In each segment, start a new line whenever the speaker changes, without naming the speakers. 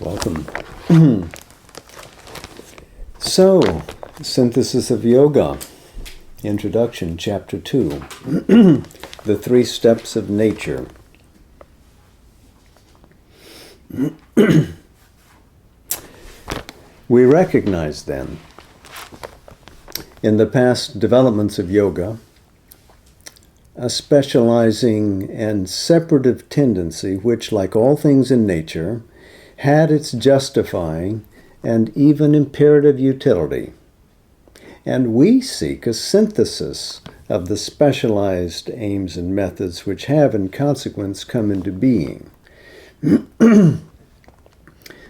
Welcome. So, Synthesis of Yoga, Introduction, Chapter 2, The Three Steps of Nature. We recognize then, in the past developments of yoga, a specializing and separative tendency which, like all things in nature, had its justifying and even imperative utility. And we seek a synthesis of the specialized aims and methods which have in consequence come into being.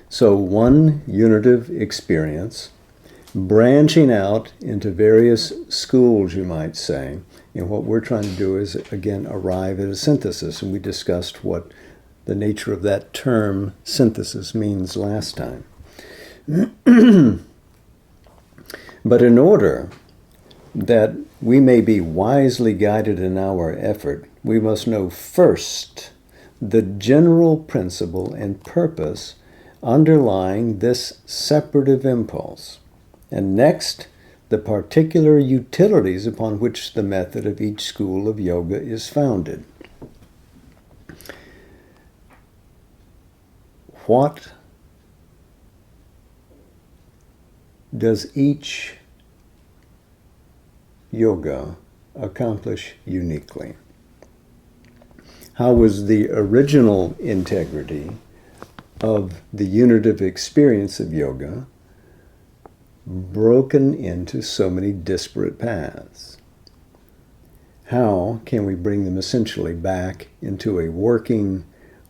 So one unitive experience, branching out into various schools, you might say, and what we're trying to do is, again, arrive at a synthesis, and we discussed what the nature of that term, synthesis, means last time. But in order that we may be wisely guided in our effort, we must know first the general principle and purpose underlying this separative impulse, and next, the particular utilities upon which the method of each school of yoga is founded. What does each yoga accomplish uniquely? How was the original integrity of the unitive experience of yoga broken into so many disparate paths? How can we bring them essentially back into a working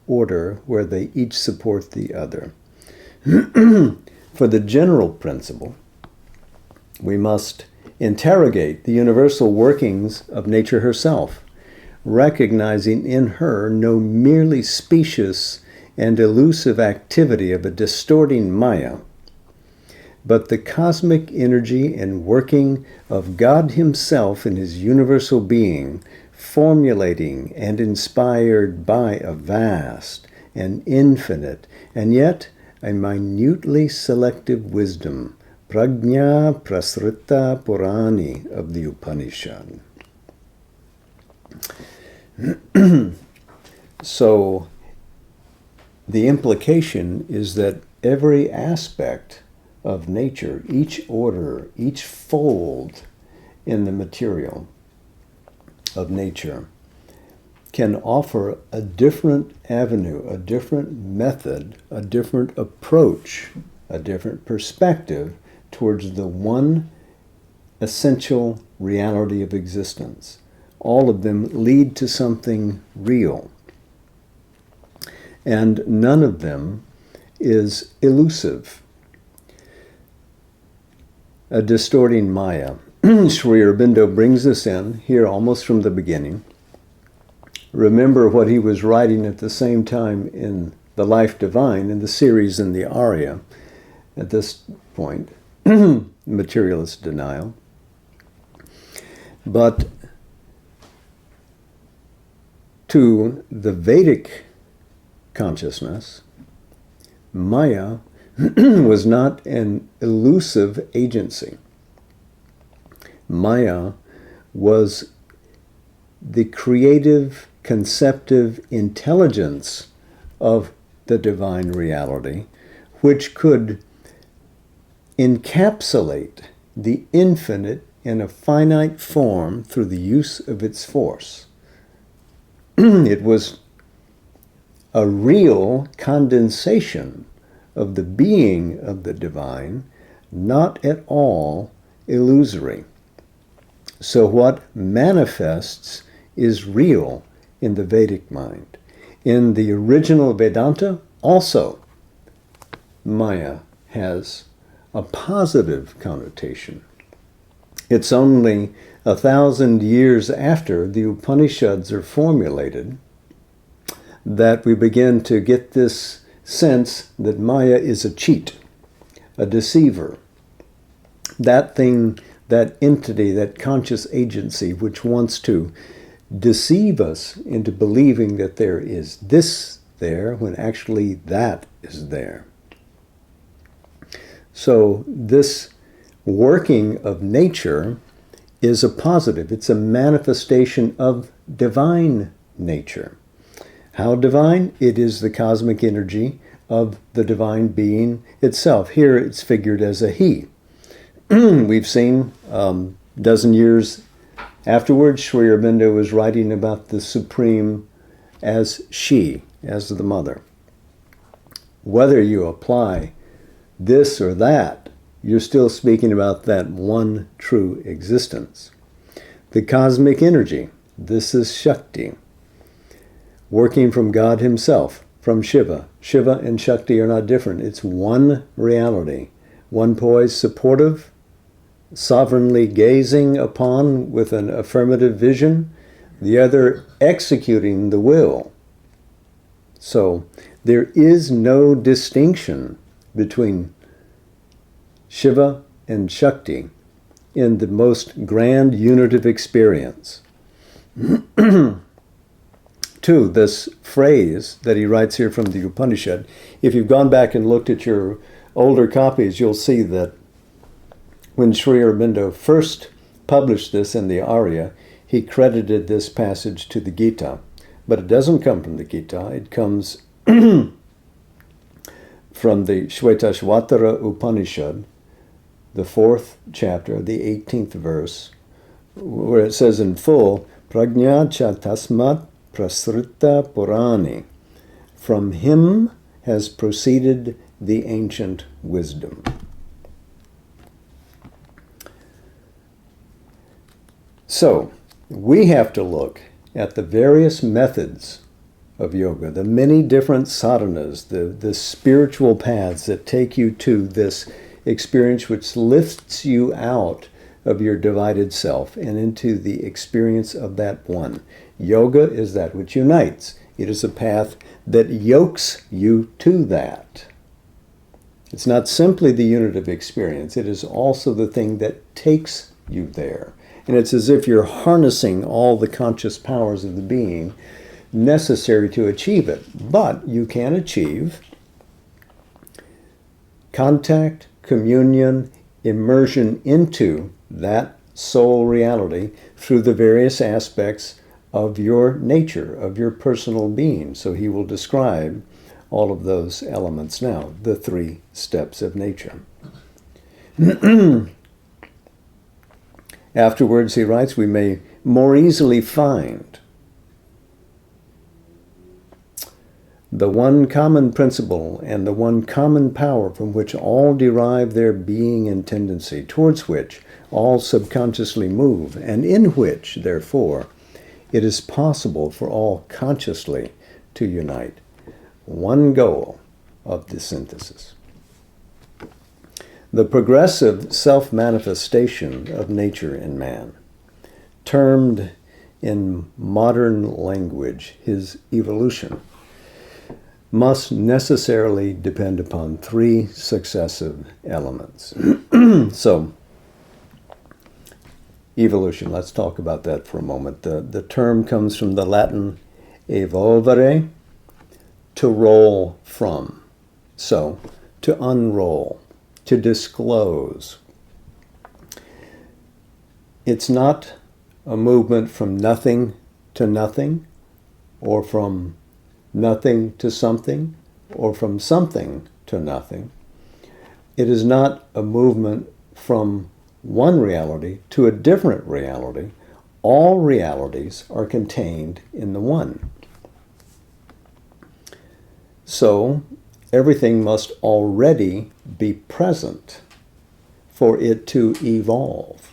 order where they each support the other? For the general principle, we must interrogate the universal workings of nature herself, recognizing in her no merely specious and elusive activity of a distorting Maya, but the cosmic energy and working of God Himself in His universal being, formulating and inspired by a vast and infinite, and yet a minutely selective wisdom, prajna prasrita purani of the Upanishad. So, the implication is that every aspect of nature, each order, each fold in the material of nature, can offer a different avenue, a different method, a different approach, a different perspective towards the one essential reality of existence. All of them lead to something real. And none of them is elusive. A distorting Maya. Sri Aurobindo brings this in here almost from the beginning. Remember what he was writing at the same time in The Life Divine, in the series in the Arya, at this point, materialist denial. But to the Vedic consciousness, Maya was not an elusive agency. Maya was the creative, conceptive intelligence of the divine reality, which could encapsulate the infinite in a finite form through the use of its force. It was a real condensation of the being of the divine, not at all illusory. So what manifests is real in the Vedic mind. In the original Vedanta, also, Maya has a positive connotation. It's only 1,000 years after the Upanishads are formulated that we begin to get this sense that Maya is a cheat, a deceiver. That thing, that entity, that conscious agency which wants to deceive us into believing that there is this there when actually that is there. So this working of nature is a positive. It's a manifestation of divine nature. How divine? It is the cosmic energy of the divine being itself. Here it's figured as a he. We've seen a dozen years afterwards, Sri Aurobindo was writing about the Supreme as she, as the mother. Whether you apply this or that, you're still speaking about that one true existence. The cosmic energy, this is Shakti, working from God himself, from Shiva. Shiva and Shakti are not different. It's one reality. One poised, supportive, sovereignly gazing upon with an affirmative vision, the other executing the will. So there is no distinction between Shiva and Shakti in the most grand unitive experience. Two, this phrase that he writes here from the Upanishad, if you've gone back and looked at your older copies, you'll see that when Sri Aurobindo first published this in the Arya, he credited this passage to the Gita. But it doesn't come from the Gita. It comes from the Shvetashvatara Upanishad, the 4th chapter, the 18th verse, where it says in full, Prajna cha tasmat prasrita purani. From him has proceeded the ancient wisdom. So, we have to look at the various methods of yoga, the many different sadhanas, the spiritual paths that take you to this experience which lifts you out of your divided self and into the experience of that one. Yoga is that which unites. It is a path that yokes you to that. It's not simply the unit of experience, it is also the thing that takes you there. And it's as if you're harnessing all the conscious powers of the being necessary to achieve it. But you can achieve contact, communion, immersion into that soul reality through the various aspects of your nature, of your personal being. So he will describe all of those elements now, the 3 steps of nature. Afterwards, he writes, we may more easily find the one common principle and the one common power from which all derive their being and tendency, towards which all subconsciously move, and in which, therefore, it is possible for all consciously to unite. One goal of the synthesis. The progressive self-manifestation of nature in man, termed in modern language his evolution, must necessarily depend upon 3 successive elements. So, evolution, let's talk about that for a moment. The term comes from the Latin evolvere, to roll from. So, to unroll, to disclose. It's not a movement from nothing to nothing, or from nothing to something, or from something to nothing. It is not a movement from one reality to a different reality. All realities are contained in the one. So, everything must already be present for it to evolve.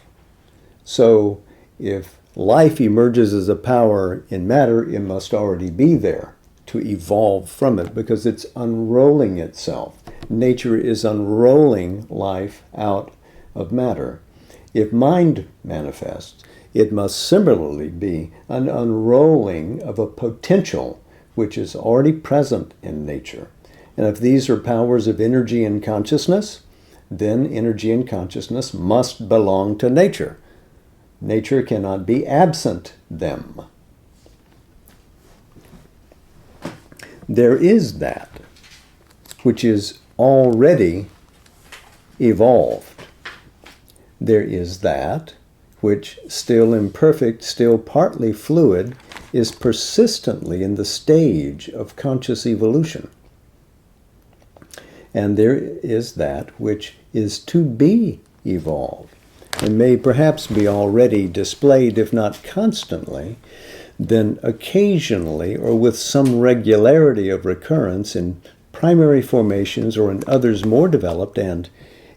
So, if life emerges as a power in matter, it must already be there to evolve from it, because it's unrolling itself. Nature is unrolling life out of matter. If mind manifests, it must similarly be an unrolling of a potential which is already present in nature. And if these are powers of energy and consciousness, then energy and consciousness must belong to nature. Nature cannot be absent them. There is that which is already evolved. There is that which, still imperfect, still partly fluid, is persistently in the stage of conscious evolution. And there is that which is to be evolved, and may perhaps be already displayed, if not constantly, then occasionally or with some regularity of recurrence in primary formations or in others more developed, and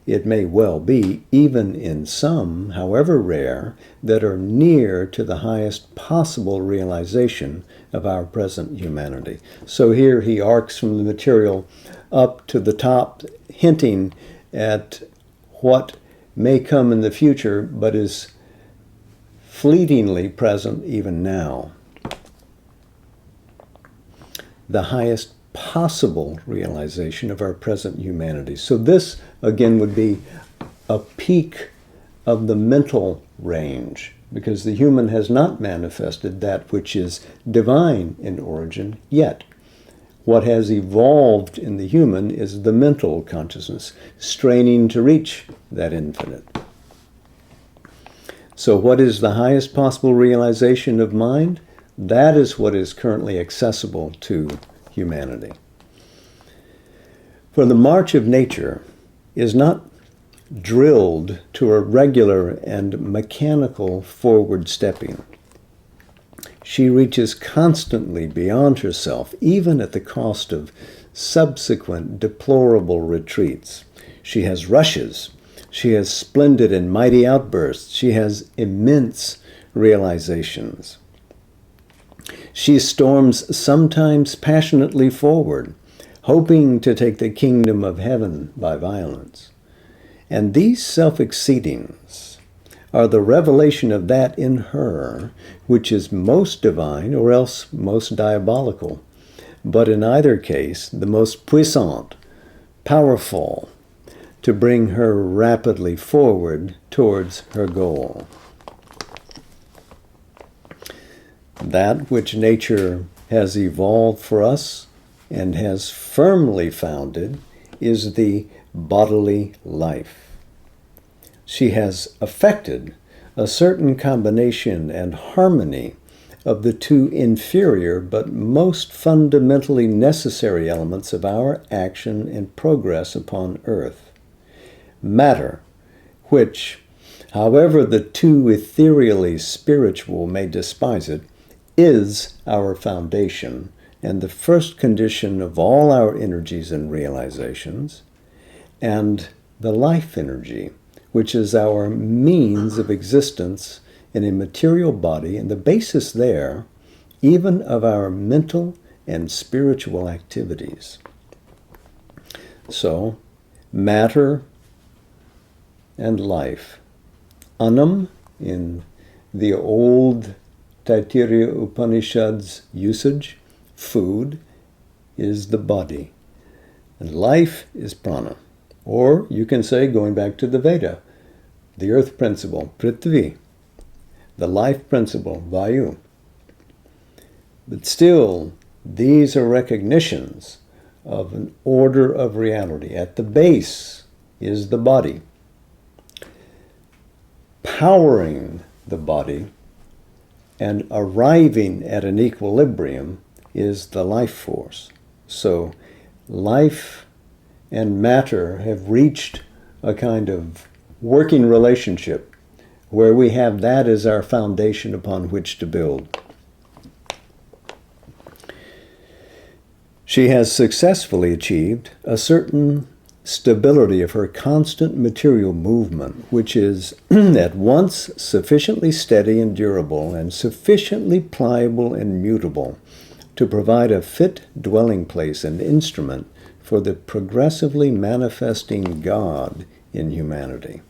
it may well be even in some, however rare, that are near to the highest possible realization of our present humanity. So here he arcs from the material up to the top, hinting at what may come in the future, but is fleetingly present even now. The highest possible realization of our present humanity. So this, again, would be a peak of the mental range, because the human has not manifested that which is divine in origin yet. What has evolved in the human is the mental consciousness, straining to reach that infinite. So what is the highest possible realization of mind? That is what is currently accessible to humanity. For the march of nature is not drilled to a regular and mechanical forward stepping. She reaches constantly beyond herself, even at the cost of subsequent deplorable retreats. She has rushes. She has splendid and mighty outbursts. She has immense realizations. She storms sometimes passionately forward, hoping to take the kingdom of heaven by violence. And these self-exceedings are the revelation of that in her which is most divine or else most diabolical, but in either case the most puissant, powerful, to bring her rapidly forward towards her goal. That which nature has evolved for us and has firmly founded is the bodily life. She has affected a certain combination and harmony of the two inferior but most fundamentally necessary elements of our action and progress upon earth. Matter, which, however the too ethereally spiritual may despise it, is our foundation and the first condition of all our energies and realizations, and the life energy, which is our means of existence in a material body and the basis there even of our mental and spiritual activities. So, matter and life. Annam, in the old Taittiriya Upanishad's usage, food is the body, and life is prana. Or you can say, going back to the Veda, the earth principle, Prithvi, the life principle, Vayu. But still, these are recognitions of an order of reality. At the base is the body. Powering the body and arriving at an equilibrium is the life force. So life and matter have reached a kind of working relationship where we have that as our foundation upon which to build. She has successfully achieved a certain stability of her constant material movement, which is at once sufficiently steady and durable and sufficiently pliable and mutable to provide a fit dwelling place and instrument for the progressively manifesting God in humanity.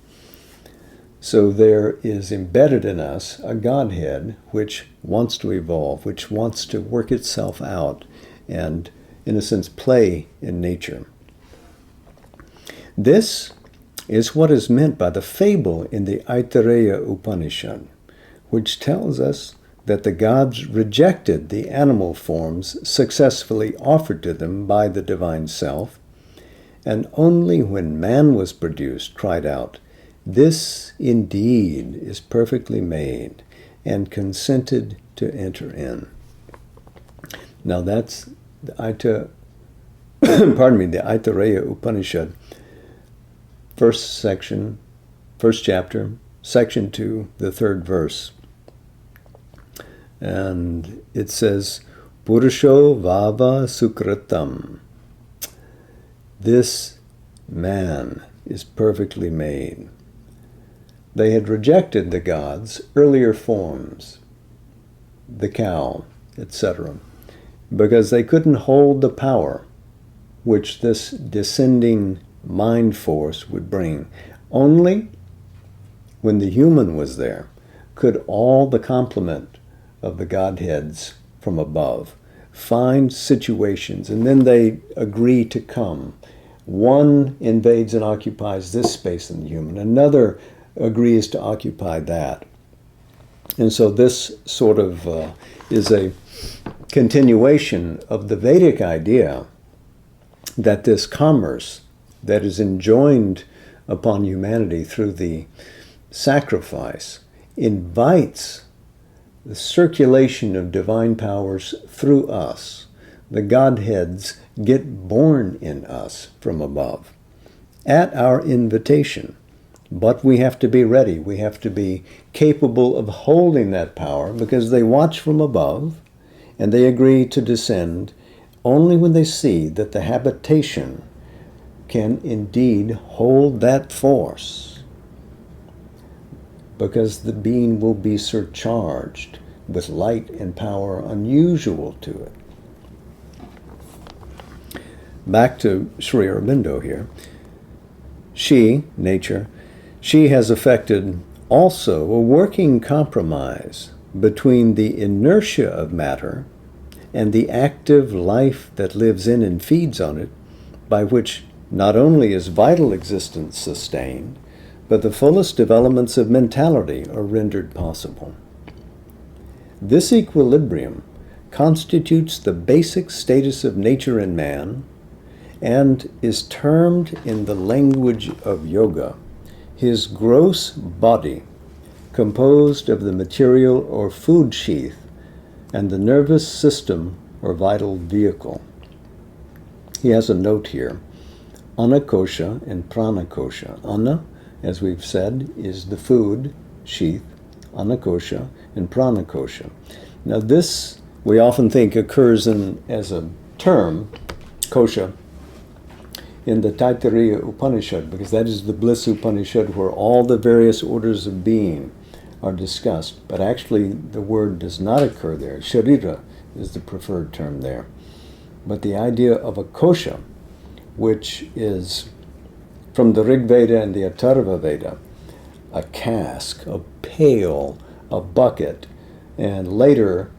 So there is embedded in us a Godhead which wants to evolve, which wants to work itself out and, in a sense, play in nature. This is what is meant by the fable in the Aitareya Upanishad, which tells us that the gods rejected the animal forms successfully offered to them by the divine self, and only when man was produced cried out, "This indeed is perfectly made," and consented to enter in. Now that's the the Aitareya Upanishad, first section, first chapter, section 2, the third verse. And it says, Purusho Vava Sukritam. This man is perfectly made. They had rejected the gods' earlier forms, the cow, etc., because they couldn't hold the power which this descending mind force would bring. Only when the human was there could all the complement of the Godheads from above find situations, and then they agree to come. One invades and occupies this space in the human, another agrees to occupy that. And so this sort of is a continuation of the Vedic idea that this commerce that is enjoined upon humanity through the sacrifice invites the circulation of divine powers through us. The Godheads get born in us from above at our invitation. But we have to be ready. We have to be capable of holding that power, because they watch from above and they agree to descend only when they see that the habitation can indeed hold that force, because the being will be surcharged with light and power unusual to it. Back to Sri Aurobindo here. She, nature, she has effected also a working compromise between the inertia of matter and the active life that lives in and feeds on it, by which not only is vital existence sustained, but the fullest developments of mentality are rendered possible. This equilibrium constitutes the basic status of nature in man and is termed in the language of yoga his gross body, composed of the material or food sheath and the nervous system or vital vehicle. He has a note here. Anakosha and pranakosha. Anna, as we've said, is the food sheath, anakosha, and pranakosha. Now this, we often think, occurs as a term, kosha, in the Taittiriya Upanishad, because that is the Bliss Upanishad where all the various orders of being are discussed. But actually the word does not occur there. Sharira is the preferred term there. But the idea of a kosha, which is from the Rig Veda and the Atharva Veda, a cask, a pail, a bucket, and later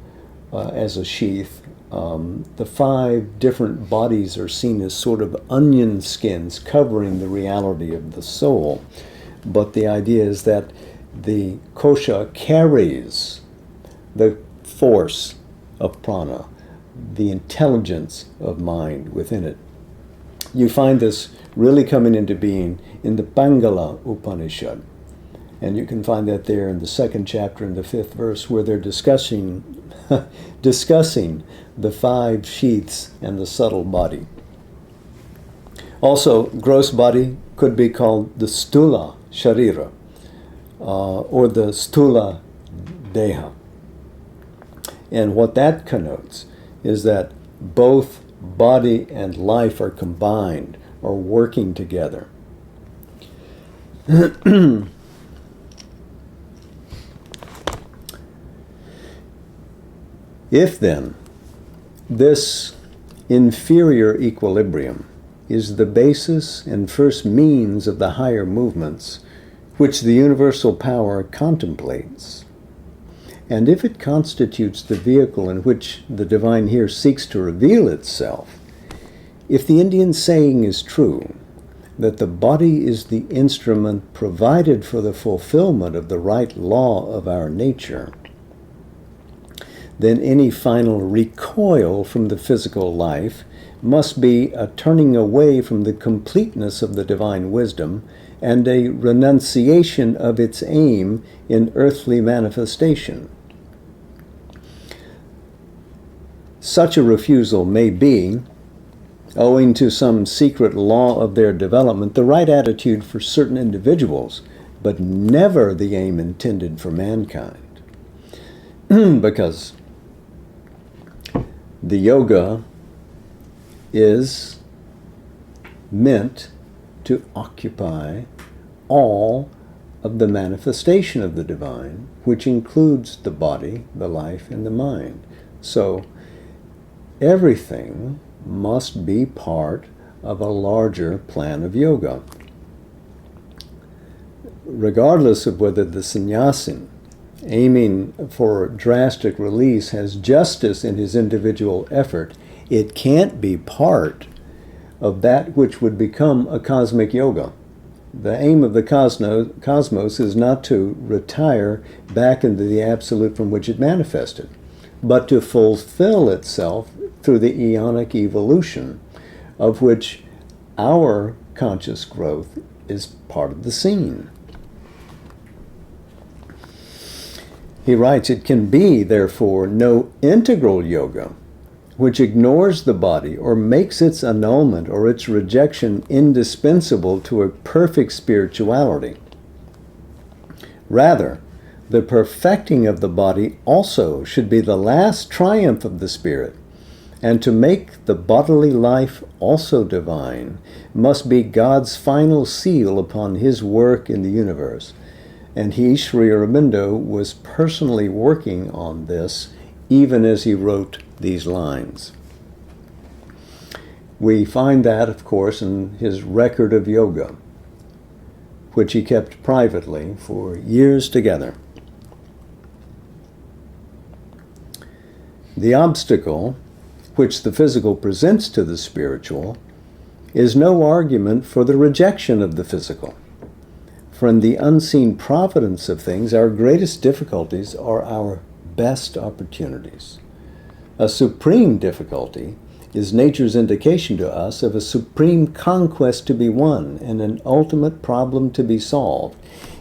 as a sheath, the 5 different bodies are seen as sort of onion skins covering the reality of the soul. But the idea is that the kosha carries the force of prana, the intelligence of mind within it. You find this really coming into being in the Pangala Upanishad. And you can find that there in the 2nd chapter and the 5th verse, where they're discussing the 5 sheaths and the subtle body. Also, gross body could be called the stula sharira, or the stula deha. And what that connotes is that both body and life are combined, or working together. If then this inferior equilibrium is the basis and first means of the higher movements which the universal power contemplates, and if it constitutes the vehicle in which the divine here seeks to reveal itself, if the Indian saying is true, that the body is the instrument provided for the fulfillment of the right law of our nature, then any final recoil from the physical life must be a turning away from the completeness of the divine wisdom and a renunciation of its aim in earthly manifestation. Such a refusal may be, owing to some secret law of their development, the right attitude for certain individuals, but never the aim intended for mankind. Because the yoga is meant to occupy all of the manifestation of the divine, which includes the body, the life, and the mind. So everything must be part of a larger plan of yoga. Regardless of whether the sannyasin, aiming for drastic release, has justice in his individual effort, it can't be part of that which would become a cosmic yoga. The aim of the cosmos is not to retire back into the absolute from which it manifested, but to fulfill itself through the eonic evolution, of which our conscious growth is part of the scene. He writes, it can be, therefore, no integral yoga which ignores the body or makes its annulment or its rejection indispensable to a perfect spirituality. Rather, the perfecting of the body also should be the last triumph of the spirit, and to make the bodily life also divine must be God's final seal upon his work in the universe. And he, Sri Aurobindo, was personally working on this even as he wrote these lines. We find that, of course, in his record of yoga, which he kept privately for years together. The obstacle which the physical presents to the spiritual is no argument for the rejection of the physical. For in the unseen providence of things, our greatest difficulties are our best opportunities. A supreme difficulty is nature's indication to us of a supreme conquest to be won and an ultimate problem to be solved.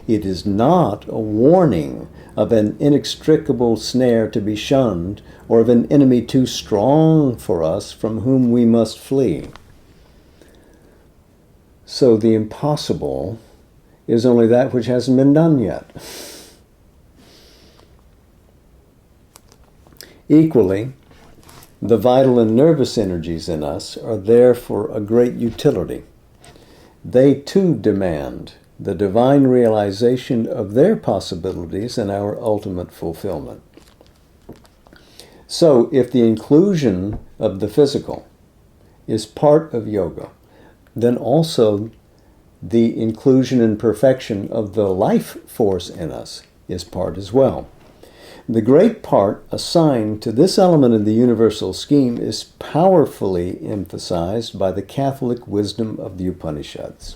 It is not a warning of an inextricable snare to be shunned or of an enemy too strong for us from whom we must flee. So the impossible is only that which hasn't been done yet. Equally, the vital and nervous energies in us are there for a great utility. They too demand the divine realization of their possibilities and our ultimate fulfillment. So, if the inclusion of the physical is part of yoga, then also the inclusion and perfection of the life force in us is part as well. The great part assigned to this element in the universal scheme is powerfully emphasized by the Catholic wisdom of the Upanishads.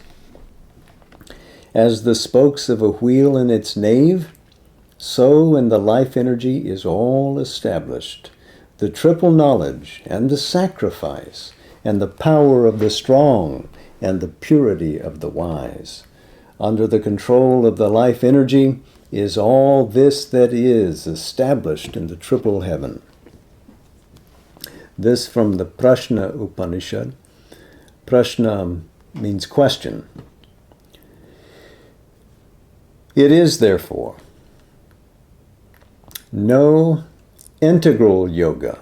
As the spokes of a wheel in its nave, so in the life energy is all established. The triple knowledge and the sacrifice and the power of the strong and the purity of the wise. Under the control of the life energy is all this that is established in the triple heaven. This from the Prashna Upanishad. Prashna means question. It is, therefore, no integral yoga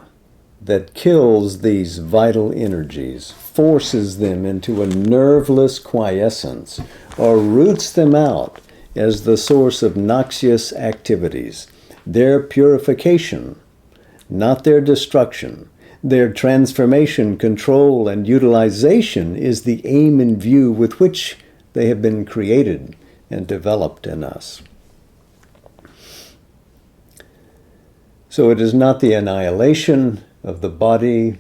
that kills these vital energies, forces them into a nerveless quiescence, or roots them out as the source of noxious activities. Their purification, not their destruction, their transformation, control, and utilization is the aim in view with which they have been created and developed in us. So it is not the annihilation of the body,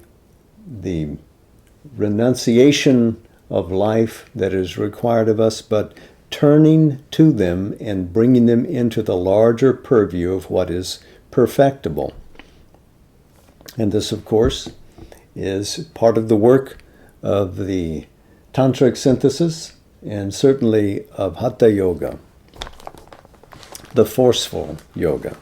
the renunciation of life that is required of us, but turning to them and bringing them into the larger purview of what is perfectible. And this, of course, is part of the work of the Tantric synthesis and certainly of Hatha Yoga, the forceful yoga.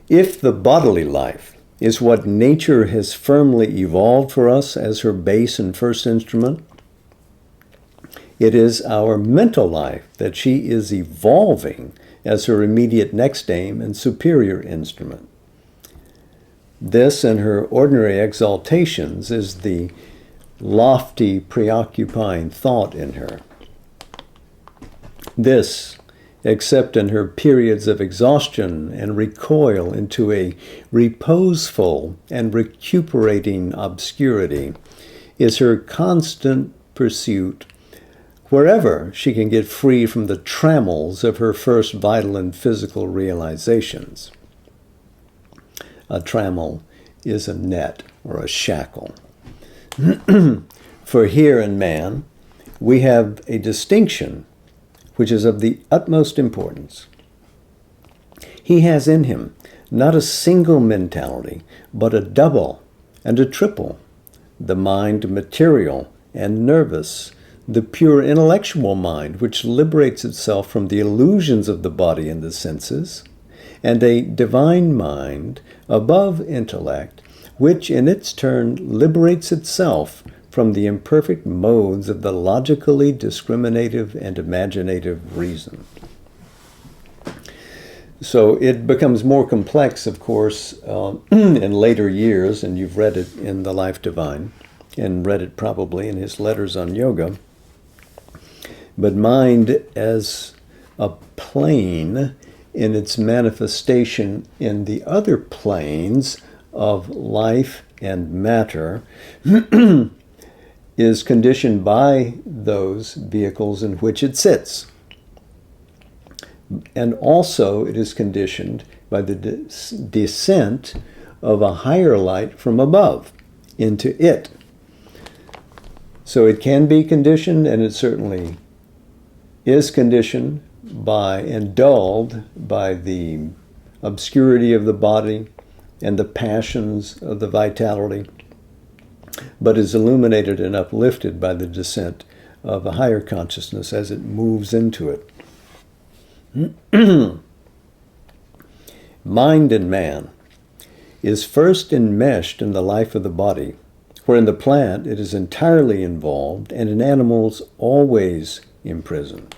If the bodily life is what nature has firmly evolved for us as her base and first instrument, it is our mental life that she is evolving as her immediate next aim and superior instrument. This and her ordinary exaltations is the lofty, preoccupying thought in her. This, except in her periods of exhaustion and recoil into a reposeful and recuperating obscurity, is her constant pursuit wherever she can get free from the trammels of her first vital and physical realizations. A trammel is a net or a shackle. For here in man, we have a distinction which is of the utmost importance. He has in him not a single mentality, but a double and a triple, the mind material and nervous, the pure intellectual mind which liberates itself from the illusions of the body and the senses, and a divine mind above intellect, which in its turn liberates itself from the imperfect modes of the logically discriminative and imaginative reason. So it becomes more complex, of course, in later years, and you've read it in The Life Divine, and read it probably in his letters on yoga. But mind as a plane in its manifestation in the other planes of life and matter is conditioned by those vehicles in which it sits. And also it is conditioned by the descent of a higher light from above into it. So it can be conditioned, and it certainly is conditioned by and dulled by the obscurity of the body and the passions of the vitality, but is illuminated and uplifted by the descent of a higher consciousness as it moves into it. Mind in man is first enmeshed in the life of the body, where in the plant it is entirely involved, and in animals always imprisoned.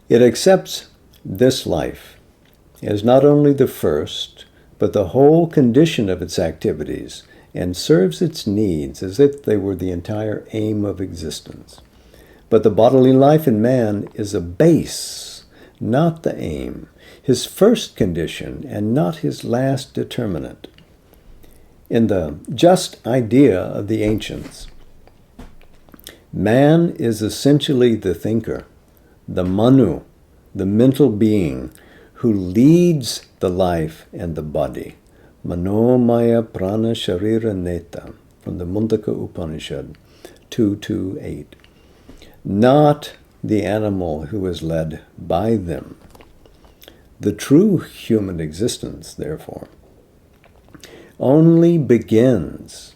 It accepts this life as not only the first, but the whole condition of its activities, and serves its needs as if they were the entire aim of existence. But the bodily life in man is a base, not the aim, his first condition, and not his last determinant. In the just idea of the ancients, man is essentially the thinker, the manu, the mental being, who leads the life and the body. Mano Maya Prana Sharira Neta, from the Mundaka Upanishad 2.2.8. Not the animal who is led by them. The true human existence, therefore, only begins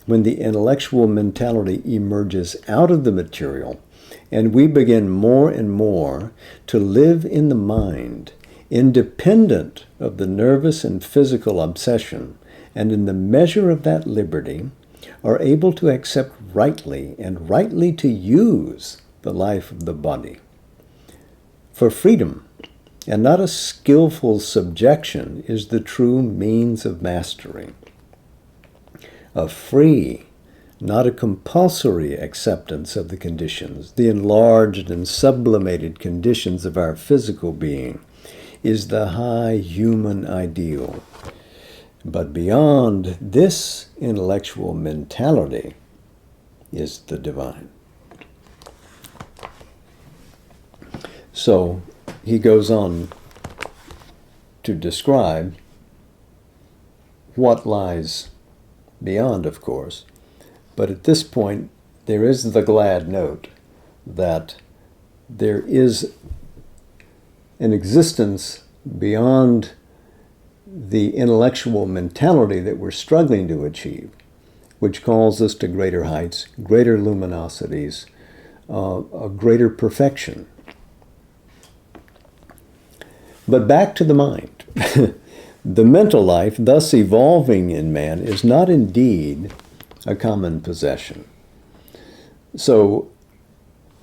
when the intellectual mentality emerges out of the material, and we begin more and more to live in the mind, independent of the nervous and physical obsession, and in the measure of that liberty, are able to accept rightly and rightly to use the life of the body. For freedom, and not a skillful subjection, is the true means of mastery. A free, not a compulsory acceptance of the conditions, the enlarged and sublimated conditions of our physical being, is the high human ideal. But beyond this intellectual mentality is the divine. So he goes on to describe what lies beyond, of course. But at this point, there is the glad note that there is an existence beyond the intellectual mentality that we're struggling to achieve, which calls us to greater heights, greater luminosities, a greater perfection. But back to the mind. The mental life, thus evolving in man, is not indeed a common possession. So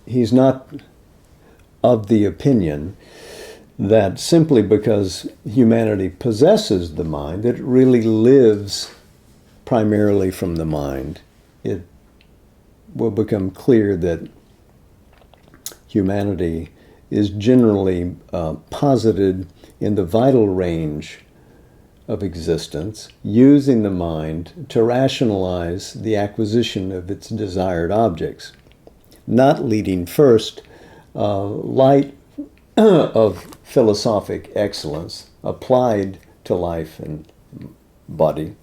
he's not of the opinion that simply because humanity possesses the mind, that it really lives primarily from the mind. It will become clear that humanity is generally posited in the vital range of existence, using the mind to rationalize the acquisition of its desired objects, not leading first light of philosophic excellence applied to life and body,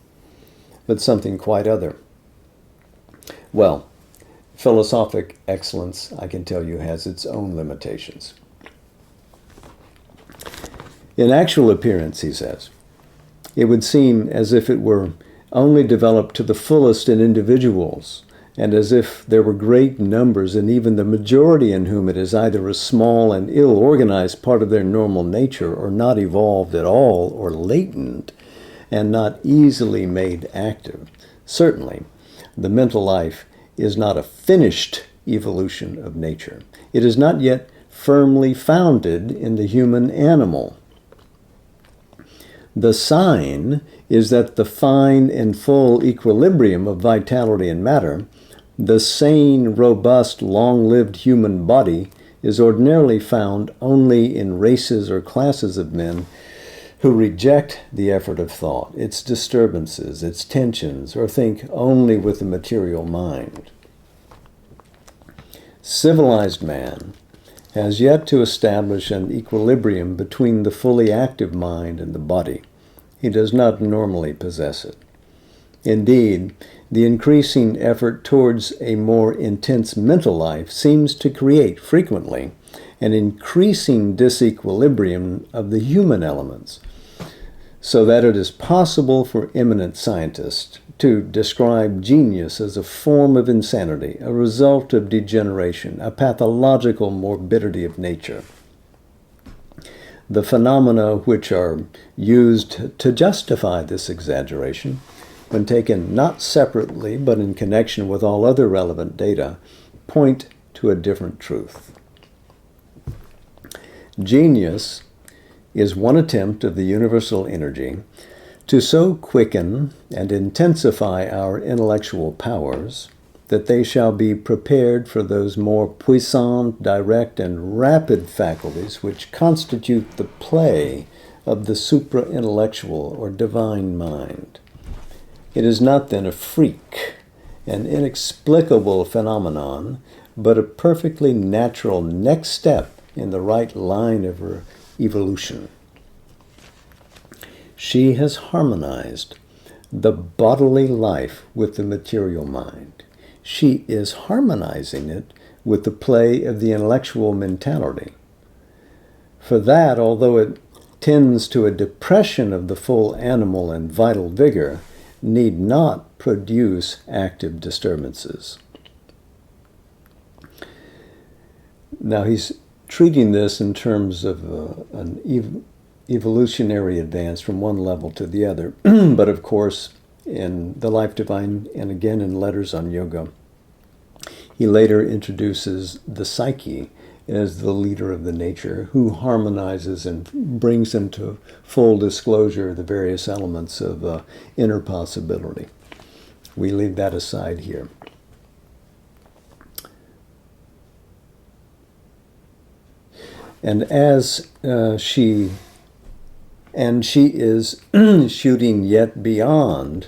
but something quite other. Well, philosophic excellence, I can tell you, has its own limitations. In actual appearance, he says, it would seem as if it were only developed to the fullest in individuals, and as if there were great numbers, and even the majority in whom it is either a small and ill-organized part of their normal nature, or not evolved at all, or latent, and not easily made active. Certainly, the mental life is not a finished evolution of nature. It is not yet firmly founded in the human animal. The sign is that the fine and full equilibrium of vitality and matter, the sane, robust, long-lived human body, is ordinarily found only in races or classes of men who reject the effort of thought, its disturbances, its tensions, or think only with the material mind. Civilized man has yet to establish an equilibrium between the fully active mind and the body. He does not normally possess it. Indeed, the increasing effort towards a more intense mental life seems to create, frequently, an increasing disequilibrium of the human elements, so that it is possible for eminent scientists to describe genius as a form of insanity, a result of degeneration, a pathological morbidity of nature. The phenomena which are used to justify this exaggeration, when taken not separately but in connection with all other relevant data, point to a different truth. Genius is one attempt of the universal energy to so quicken and intensify our intellectual powers that they shall be prepared for those more puissant, direct, and rapid faculties which constitute the play of the supra-intellectual or divine mind. It is not then a freak, an inexplicable phenomenon, but a perfectly natural next step in the right line of her evolution. She has harmonized the bodily life with the material mind. She is harmonizing it with the play of the intellectual mentality. For that, although it tends to a depression of the full animal and vital vigor, need not produce active disturbances. Now he's treating this in terms of an evolutionary advance from one level to the other. But of course, in The Life Divine, and again in Letters on Yoga, he later introduces the psyche as the leader of the nature who harmonizes and brings into full disclosure the various elements of inner possibility. We leave that aside here. And as she is shooting yet beyond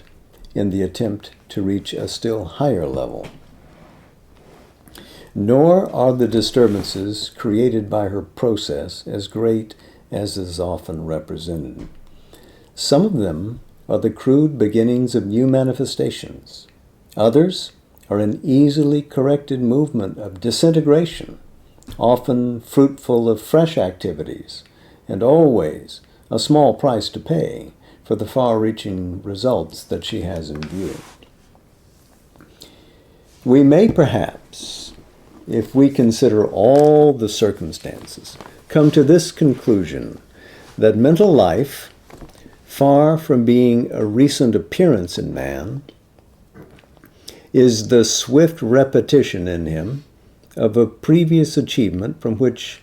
in the attempt to reach a still higher level. Nor are the disturbances created by her process as great as is often represented. Some of them are the crude beginnings of new manifestations. Others are an easily corrected movement of disintegration, often fruitful of fresh activities, and always a small price to pay, for the far-reaching results that she has in view. We may perhaps, if we consider all the circumstances, come to this conclusion that mental life, far from being a recent appearance in man, is the swift repetition in him of a previous achievement from which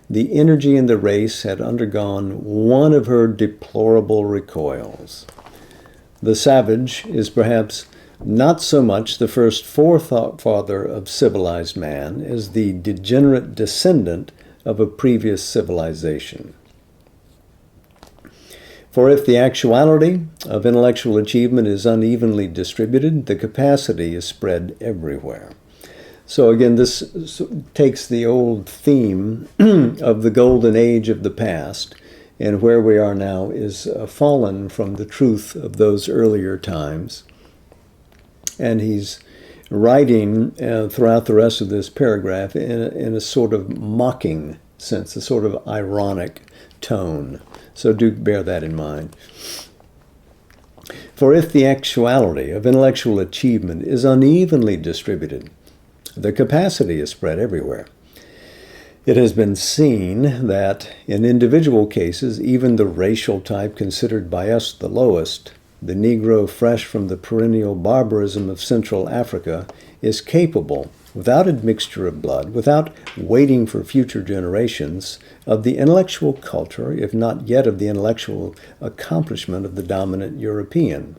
the energy in the race had undergone one of her deplorable recoils. The savage is perhaps not so much the first forefather of civilized man as the degenerate descendant of a previous civilization. For if the actuality of intellectual achievement is unevenly distributed, the capacity is spread everywhere. So again, this takes the old theme of the golden age of the past, and where we are now is fallen from the truth of those earlier times. And he's writing throughout the rest of this paragraph in a sort of mocking sense, a sort of ironic tone. So do bear that in mind. For if the actuality of intellectual achievement is unevenly distributed, the capacity is spread everywhere. It has been seen that in individual cases, even the racial type considered by us the lowest, the Negro fresh from the perennial barbarism of Central Africa, is capable, without admixture of blood, without waiting for future generations, of the intellectual culture, if not yet of the intellectual accomplishment of the dominant European.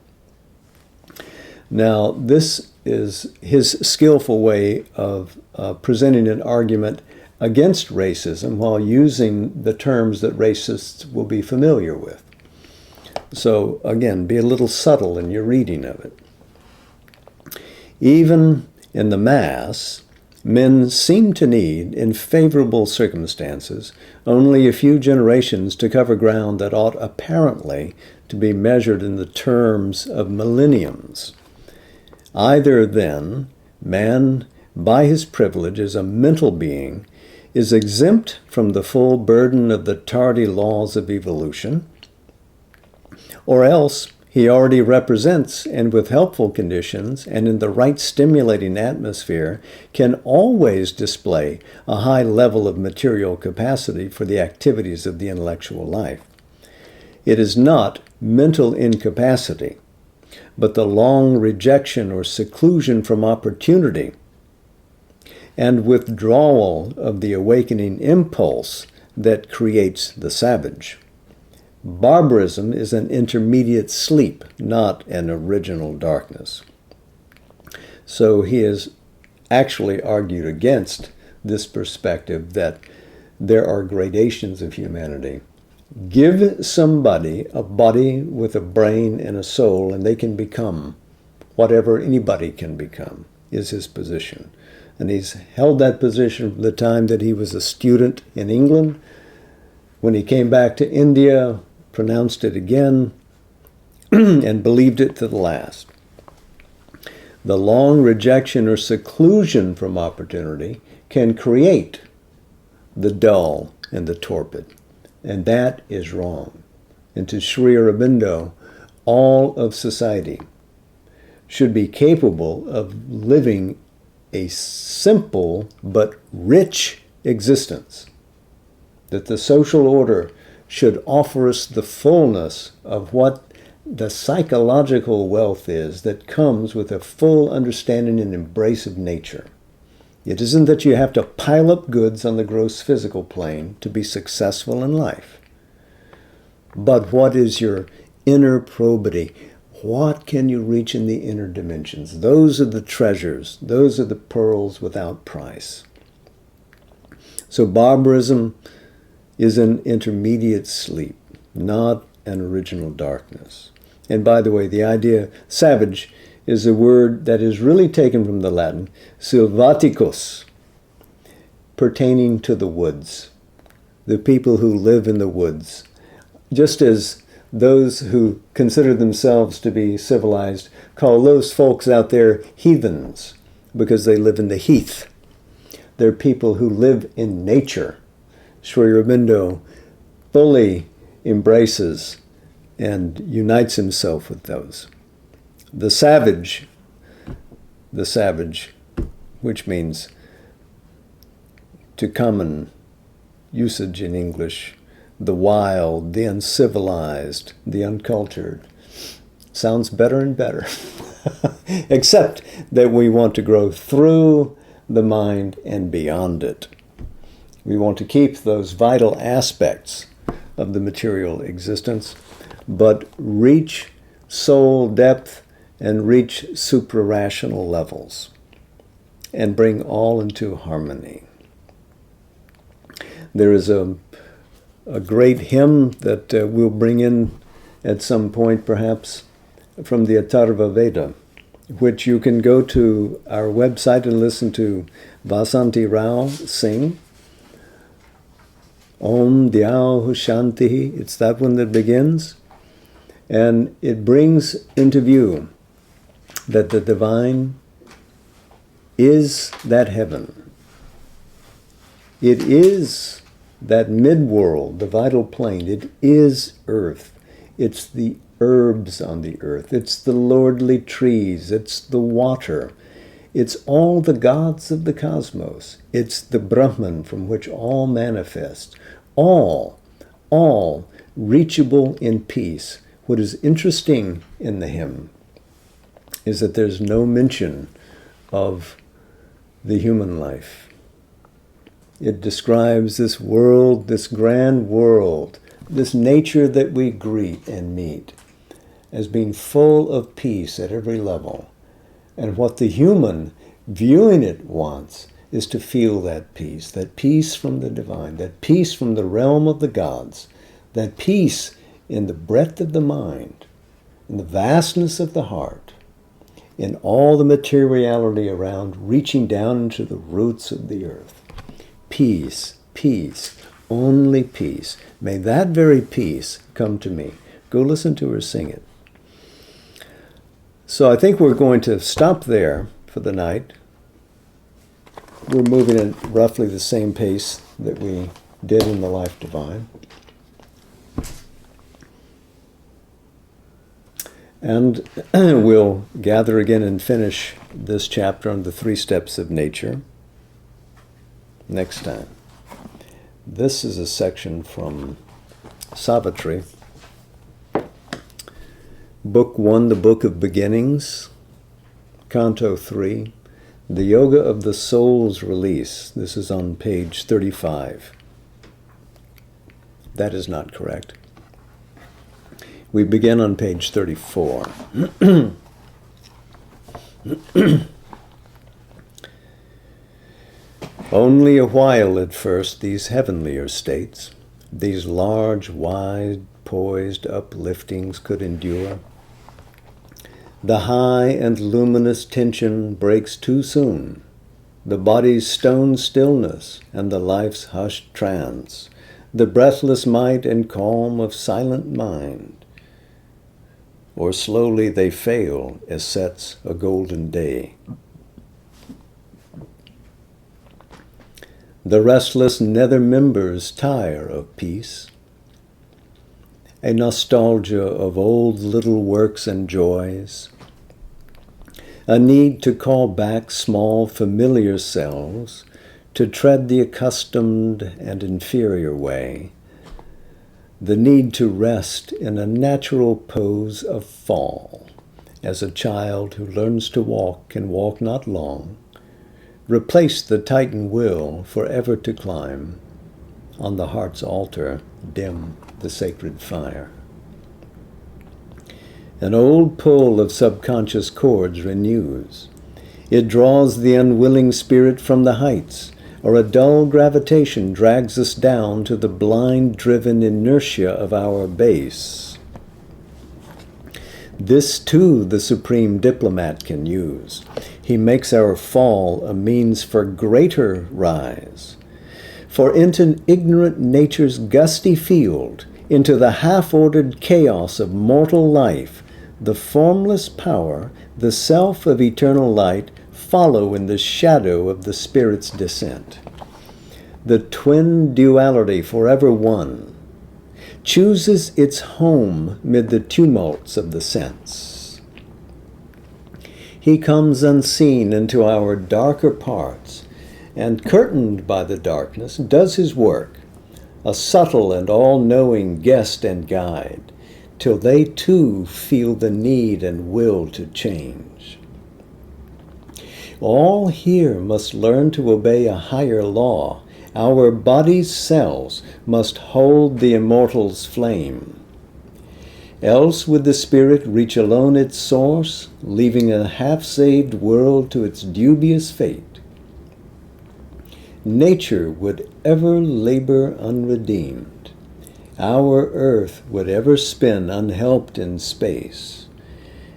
Now, this is his skillful way of presenting an argument against racism while using the terms that racists will be familiar with. So, again, be a little subtle in your reading of it. Even in the mass, men seem to need, in favorable circumstances, only a few generations to cover ground that ought apparently to be measured in the terms of millenniums. Either then, man, by his privilege as a mental being, is exempt from the full burden of the tardy laws of evolution, or else he already represents, and with helpful conditions and in the right stimulating atmosphere, can always display a high level of material capacity for the activities of the intellectual life. It is not mental incapacity, but the long rejection or seclusion from opportunity and withdrawal of the awakening impulse that creates the savage. Barbarism is an intermediate sleep, not an original darkness. So he has actually argued against this perspective that there are gradations of humanity. Give somebody a body with a brain and a soul, and they can become whatever anybody can become, is his position. And he's held that position from the time that he was a student in England. When he came back to India, pronounced it again, and believed it to the last. The long rejection or seclusion from opportunity can create the dull and the torpid, and that is wrong. And to Sri Aurobindo, all of society should be capable of living a simple but rich existence, that the social order should offer us the fullness of what the psychological wealth is that comes with a full understanding and embrace of nature. It isn't that you have to pile up goods on the gross physical plane to be successful in life. But what is your inner probity? What can you reach in the inner dimensions? Those are the treasures. Those are the pearls without price. So barbarism is an intermediate sleep, not an original darkness. And by the way, the idea savage is a word that is really taken from the Latin silvaticus, pertaining to the woods, the people who live in the woods. Just as those who consider themselves to be civilized call those folks out there heathens because they live in the heath. They're people who live in nature. Sri Aurobindo fully embraces and unites himself with those. The savage, which means, to common usage in English, the wild, the uncivilized, the uncultured, sounds better and better. Except that we want to grow through the mind and beyond it. We want to keep those vital aspects of the material existence, but reach soul depth and reach suprarational levels and bring all into harmony. There is a great hymn that we'll bring in at some point, perhaps, from the Atharva Veda, which you can go to our website and listen to Vasanti Rao sing. Om Dhyau Shanti. It's that one that begins. And it brings into view that the divine is that heaven. It is that mid-world, the vital plane. It is earth. It's the herbs on the earth. It's the lordly trees. It's the water. It's all the gods of the cosmos. It's the Brahman from which all manifest. All reachable in peace. What is interesting in the hymn is that there's no mention of the human life. It describes this world, this grand world, this nature that we greet and meet as being full of peace at every level. And what the human viewing it wants is to feel that peace from the divine, that peace from the realm of the gods, that peace in the breadth of the mind, in the vastness of the heart, in all the materiality around, reaching down into the roots of the earth. Peace, peace, only peace. May that very peace come to me. Go listen to her sing it. So I think we're going to stop there for the night. We're moving at roughly the same pace that we did in the Life Divine. And we'll gather again and finish this chapter on the 3 steps of nature next time. This is a section from Savitri, Book 1, the Book of Beginnings, Canto 3, The Yoga of the Soul's Release. This is on page 35. That is not correct. We begin on page 34. Only a while at first these heavenlier states, these large, wide, poised upliftings could endure. The high and luminous tension breaks too soon, the body's stone stillness and the life's hushed trance, the breathless might and calm of silent mind. Or slowly they fail as sets a golden day. The restless nether members tire of peace, a nostalgia of old little works and joys, a need to call back small familiar selves, to tread the accustomed and inferior way, the need to rest in a natural pose of fall, as a child who learns to walk can walk not long, replace the tightened will forever to climb, on the heart's altar dim the sacred fire. An old pull of subconscious chords renews. It draws the unwilling spirit from the heights, or a dull gravitation drags us down to the blind-driven inertia of our base. This, too, the supreme diplomat can use. He makes our fall a means for greater rise. For into ignorant nature's gusty field, into the half-ordered chaos of mortal life, the formless power, the self of eternal light, follow in the shadow of the Spirit's descent. The twin duality forever one. chooses its home mid the tumults of the sense. He comes unseen into our darker parts, and curtained by the darkness, does his work, a subtle and all-knowing guest and guide, till they too feel the need and will to change. All here must learn to obey a higher law. Our body's cells must hold the immortal's flame. Else would the spirit reach alone its source, leaving a half-saved world to its dubious fate. Nature would ever labor unredeemed. Our earth would ever spin unhelped in space.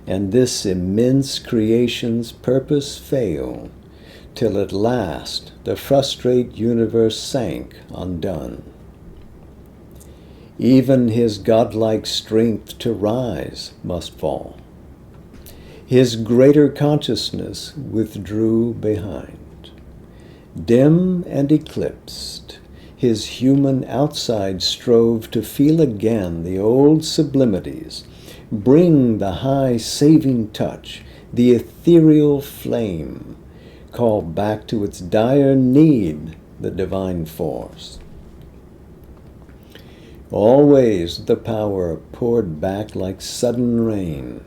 And this immense creation's purpose fail, till at last the frustrate universe sank undone. Even his godlike strength to rise must fall. His greater consciousness withdrew behind. Dim and eclipsed, his human outside strove to feel again the old sublimities, bring the high saving touch, the ethereal flame, call back to its dire need the divine force. Always the power poured back like sudden rain,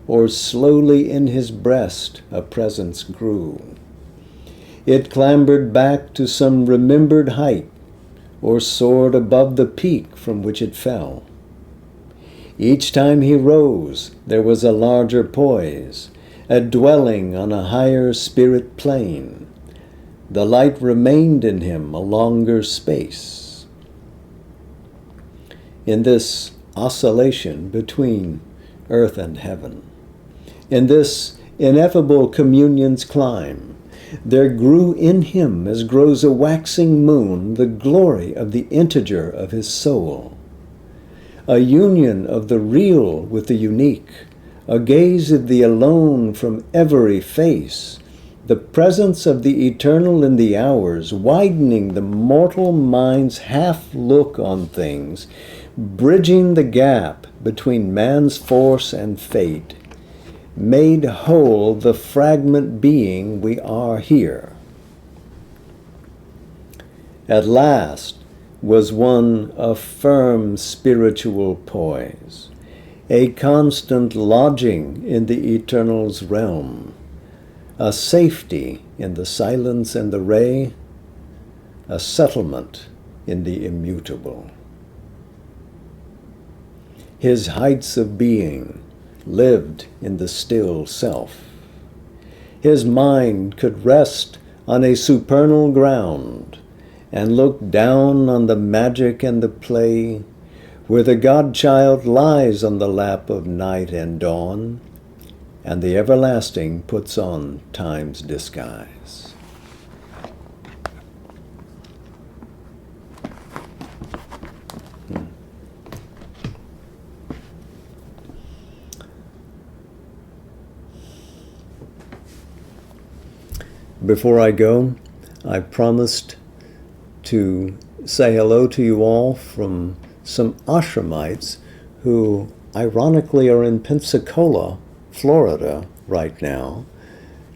or slowly in his breast a presence grew. It clambered back to some remembered height, or soared above the peak from which it fell. Each time he rose, there was a larger poise, a dwelling on a higher spirit plane. The light remained in him a longer space. In this oscillation between earth and heaven, in this ineffable communion's climb, there grew in him, as grows a waxing moon, the glory of the integer of his soul. A union of the real with the unique, a gaze of the alone from every face, the presence of the eternal in the hours, widening the mortal mind's half-look on things, bridging the gap between man's force and fate, made whole the fragment being we are here. At last was won a firm spiritual poise, a constant lodging in the eternal's realm, a safety in the silence and the ray, a settlement in the immutable. His heights of being lived in the still self. His mind could rest on a supernal ground and look down on the magic and the play, where the God-child lies on the lap of night and dawn, and the everlasting puts on time's disguise. Before I go, I promised to say hello to you all from some ashramites who ironically are in Pensacola, Florida right now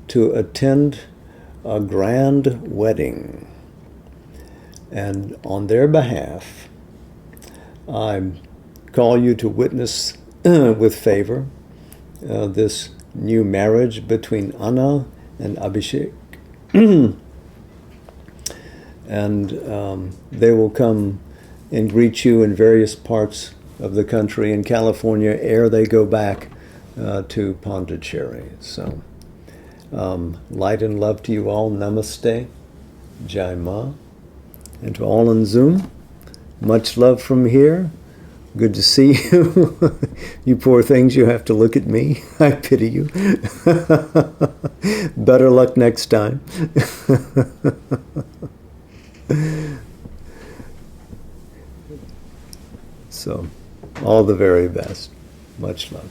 to attend a grand wedding. And on their behalf, I call you to witness with favor this new marriage between Anna and Abhishek. And they will come and greet you in various parts of the country in California ere they go back to Pondicherry. So light and love to you all. Namaste. Jai Ma. And to all on Zoom, much love from here. Good to see you. You poor things, you have to look at me. I pity you. Better luck next time. So, all the very best. Much love.